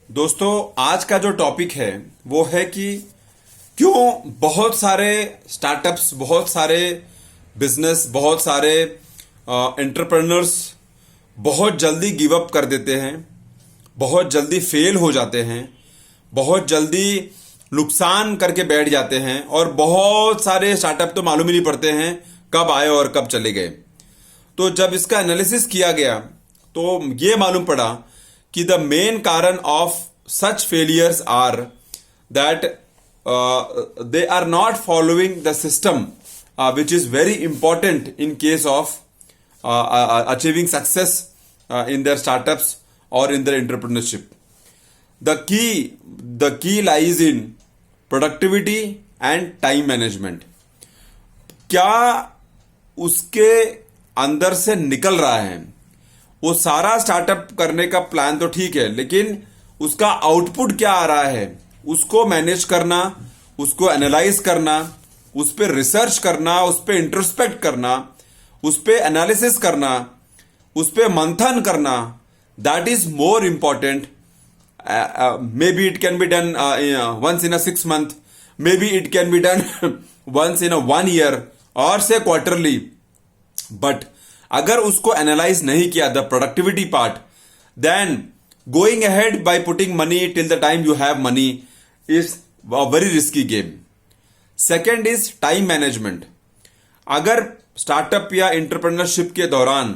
दोस्तों, आज का जो टॉपिक है वो है कि क्यों बहुत सारे स्टार्टअप्स, बहुत सारे बिजनेस, बहुत सारे एंटरप्रेन्योर्स बहुत जल्दी गिव अप कर देते हैं, बहुत जल्दी फेल हो जाते हैं, बहुत जल्दी नुकसान करके बैठ जाते हैं और बहुत सारे स्टार्टअप तो मालूम ही नहीं पड़ते हैं कब आए और कब चले गए। तो जब इसका एनालिसिस किया गया तो ये मालूम पड़ा कि द मेन कारण of such failures are that they are not following the system which is very important in case of achieving success in their startups or in their entrepreneurship. The key lies in productivity and time management. क्या उसके अंदर से निकल रहा है? वो सारा startup करने का प्लान तो ठीक है, लेकिन उसका आउटपुट क्या आ रहा है, उसको मैनेज करना, उसको एनालाइज करना, उस पर रिसर्च करना, उस पर इंट्रोस्पेक्ट करना, उस पर एनालिसिस करना, उस पर मंथन करना, that is more important. Maybe it can be done once in a 6 month, maybe it can be done once in a 1 year और से क्वार्टरली. बट अगर उसको एनालाइज नहीं किया the productivity part, then going ahead by putting money till the time you have money is a very risky game. Second is time management. अगर startup या entrepreneurship के दौरान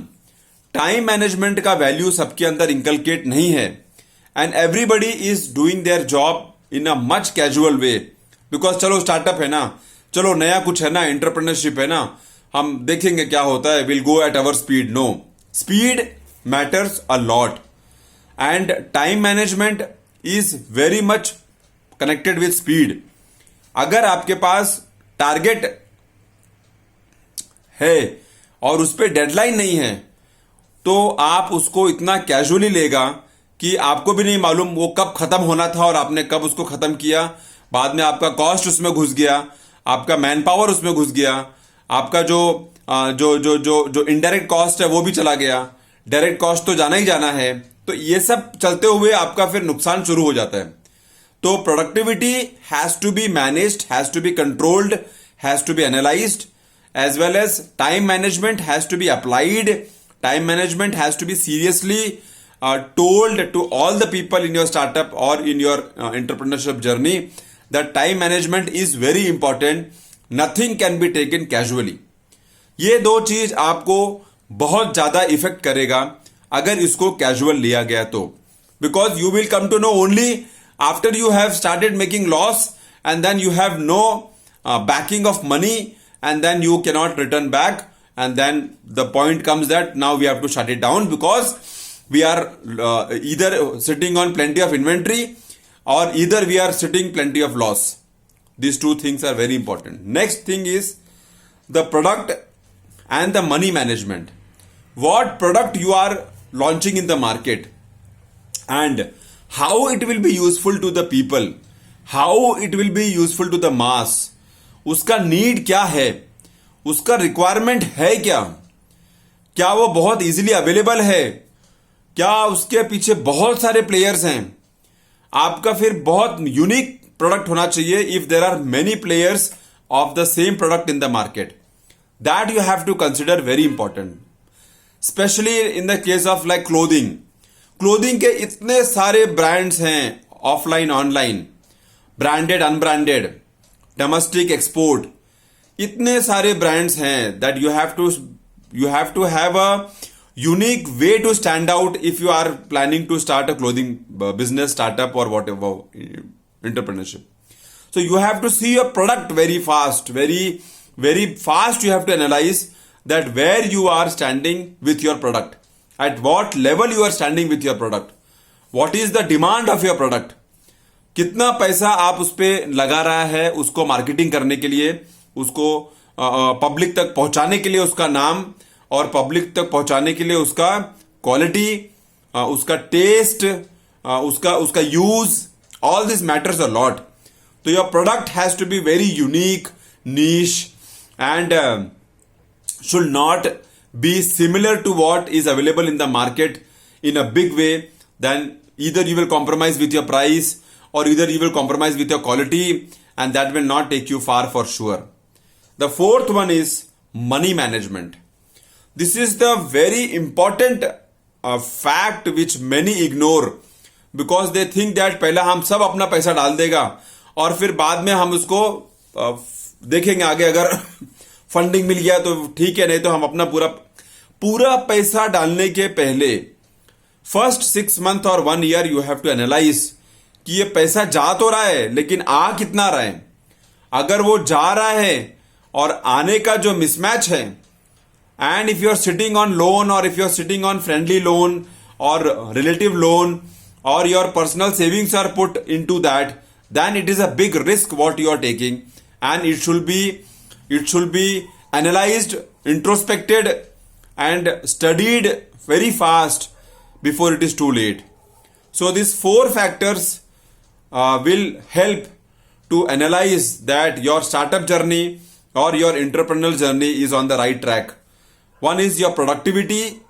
टाइम मैनेजमेंट का value सबके अंदर इंकलकेट नहीं है and everybody is doing their job in a much casual way, because चलो स्टार्टअप है ना, चलो नया कुछ है ना, एंटरप्रेन्योरशिप है ना, हम देखेंगे क्या होता है, will go at our speed. No, speed matters a lot and time management is very much connected with speed. अगर आपके पास टारगेट है और उस पर डेडलाइन नहीं है तो आप उसको इतना कैजुअली लेगा कि आपको भी नहीं मालूम वो कब खत्म होना था और आपने कब उसको खत्म किया. बाद में आपका कॉस्ट उसमें घुस गया, आपका मैन पावर उसमें घुस गया, आपका जो जो जो जो जो इनडायरेक्ट कॉस्ट है वो भी चला गया, डायरेक्ट कॉस्ट तो जाना ही जाना है. तो ये सब चलते हुए आपका फिर नुकसान शुरू हो जाता है. तो productivity has to be managed, has to be controlled, has to be analysed, as well as time management has to be applied. Time management has to be seriously told to all the people in your startup or in your entrepreneurship journey that time management is very important. Nothing can be taken casually. ये दो चीज आपको बहुत ज्यादा effect करेगा अगर इसको casual लिया गया तो, because you will come to know only after you have started making loss and then you have no backing of money and then you cannot return back, and then the point comes that now we have to shut it down because we are either sitting on plenty of inventory or either we are sitting plenty of loss. These two things are very important. Next thing is the product and the money management. What product you are launching in the market and how it will be useful to the people, how it will be useful to the mass. उसका need क्या है, उसका requirement है क्या वो बहुत easily available है, क्या उसके पीछे बहुत सारे प्लेयर्स हैं. आपका फिर बहुत यूनिक प्रोडक्ट होना चाहिए. If there are many players of the same product in the market, that you have to consider very important, specially in the case of like clothing के इतने सारे ब्रांड्स हैं, offline online, branded unbranded, domestic export, इतने सारे brands हैं that you have to have a unique way to stand out if you are planning to start a clothing business, startup और whatever entrepreneurship. So you have to see your product very fast, very fast. You have to analyze that where you are standing with your product, at what level you are standing with your product, what is the demand of your product, कितना पैसा आप उस पर लगा रहा है उसको marketing करने के लिए, उसको पब्लिक तक पहुंचाने के लिए, उसका नाम और पब्लिक तक पहुंचाने के लिए उसका क्वालिटी, उसका टेस्ट, उसका use, all this matters a lot. तो your product has to be very unique, niche and should not be similar to what is available in the market in a big way, then either you will compromise with your price or either you will compromise with your quality, and that will not take you far for sure. The fourth one is money management. This is the very important fact which many ignore, because they think that पहले हम सब अपना पैसा डाल देगा और फिर बाद में हम उसको देखेंगे आगे, अगर फंडिंग मिल गया तो ठीक है, नहीं तो हम अपना पूरा पैसा डालने के पहले फर्स्ट 6 month और 1 year you have to analyse कि ये पैसा जा तो रहा है लेकिन आ कितना रहा है. अगर वो जा रहा है और आने का जो मिसमैच है, and if you are sitting on loan or if you are sitting on friendly loan or relative loan or your personal savings are put into that, then it is a big risk what you are taking, and it should be analyzed, introspected and studied very fast before it is too late. So these 4 factors will help to analyze that your startup journey or your entrepreneurial journey is on the right track. One is your productivity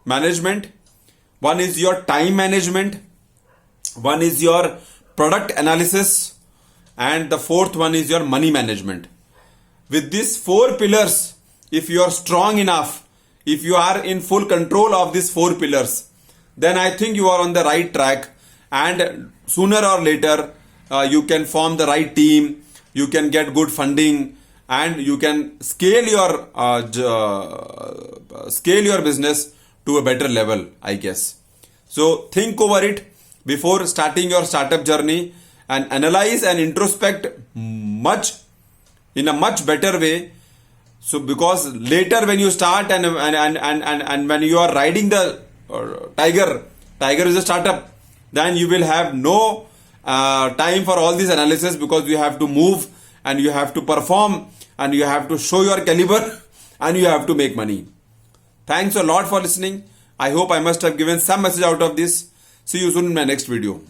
management, one is your time management, one is your product analysis, and the fourth one is your money management. With these 4 pillars, if you are strong enough, if you are in full control of these 4 pillars, then I think you are on the right track, and sooner or later you can form the right team, you can get good funding, and you can scale your business to a better level, I guess. So think over it before starting your startup journey and analyze and introspect in a much better way. So because later when you start and when you are riding the tiger is a startup, then you will have no time for all this analysis, because you have to move and you have to perform and you have to show your caliber and you have to make money. Thanks a lot for listening. I hope I must have given some message out of this. See you soon in my next video.